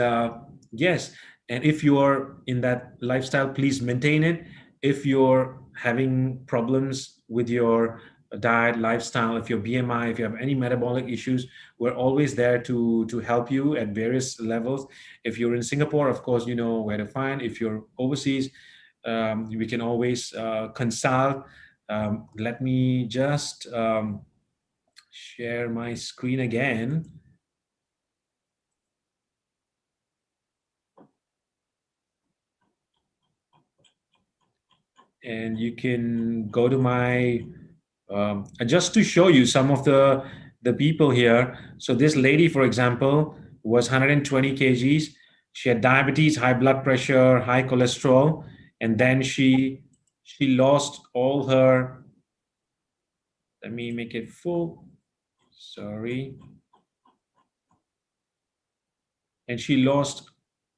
yes, and if you're in that lifestyle, please maintain it. If you're having problems with your diet, lifestyle, if your BMI, if you have any metabolic issues, we're always there to help you at various levels. If you're in Singapore, of course, you know where to find. If you're overseas, we can always consult. Let me just share my screen again. And you can go to my just to show you some of the people here. So this lady, for example, was 120 kgs. She had diabetes, high blood pressure, high cholesterol, and then she lost all her. Let me make it full. Sorry. And she lost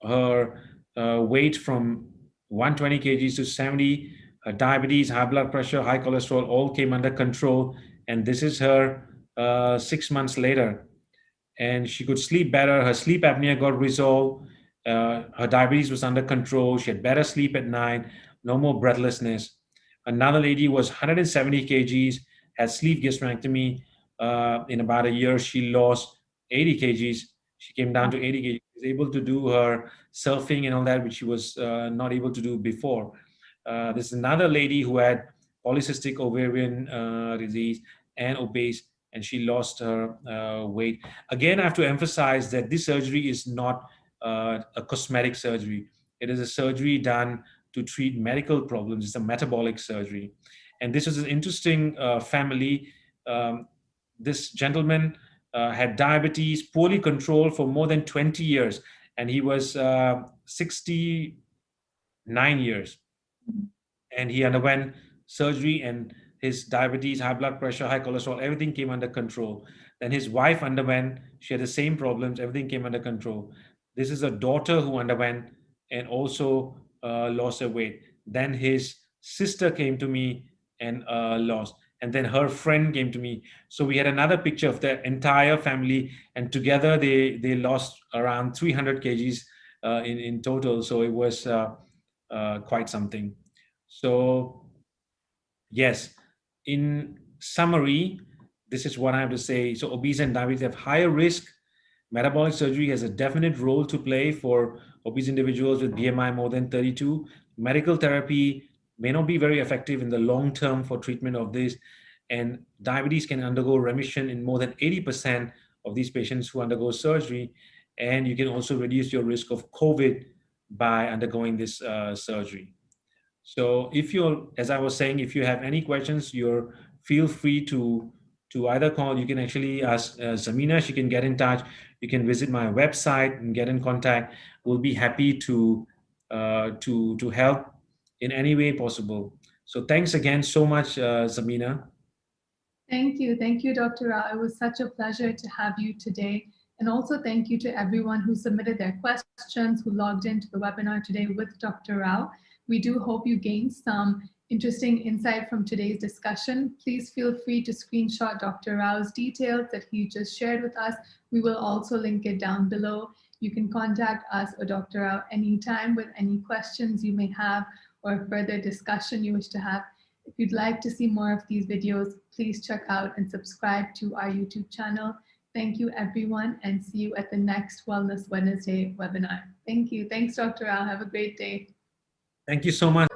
her weight from 120 kgs to 70. Her diabetes, high blood pressure, high cholesterol all came under control. And this is her 6 months later. And she could sleep better. Her sleep apnea got resolved. Her diabetes was under control. She had better sleep at night, no more breathlessness. Another lady was 170 kgs, had sleeve gastrectomy. In about a year, she lost 80 kgs. She came down to 80 kgs. She was able to do her surfing and all that, which she was not able to do before. There's another lady who had polycystic ovarian disease and obese, and she lost her weight. Again, I have to emphasize that this surgery is not a cosmetic surgery. It is a surgery done to treat medical problems. It's a metabolic surgery. And this is an interesting family. This gentleman had diabetes, poorly controlled for more than 20 years, and he was 69 years. And he underwent surgery, and his diabetes, high blood pressure, high cholesterol, everything came under control. Then his wife underwent, she had the same problems, everything came under control. This is a daughter who underwent and also lost her weight. Then his sister came to me and lost. And then her friend came to me. So we had another picture of the entire family, and together they lost around 300 kgs in total. So it was quite something. So yes, in summary, this is what I have to say. So obese and diabetes have higher risk. Metabolic surgery has a definite role to play for obese individuals with BMI more than 32. Medical therapy may not be very effective in the long term for treatment of this, and diabetes can undergo remission in more than 80% of these patients who undergo surgery. And you can also reduce your risk of COVID by undergoing this surgery. So if you're, as I was saying, if you have any questions, you're feel free to either call. You can actually ask Zamina. She can get in touch. You can visit my website and get in contact. We'll be happy to help in any way possible. So thanks again so much, Zamina. Thank you. Thank you, Dr. Rao. It was such a pleasure to have you today. And also thank you to everyone who submitted their questions, who logged into the webinar today with Dr. Rao. We do hope you gained some interesting insight from today's discussion. Please feel free to screenshot Dr. Rao's details that he just shared with us. We will also link it down below. You can contact us or Dr. Rao anytime with any questions you may have or further discussion you wish to have. If you'd like to see more of these videos, please check out and subscribe to our YouTube channel. Thank you, everyone, and see you at the next Wellness Wednesday webinar. Thank you. Thanks, Dr. Rao. Have a great day. Thank you so much.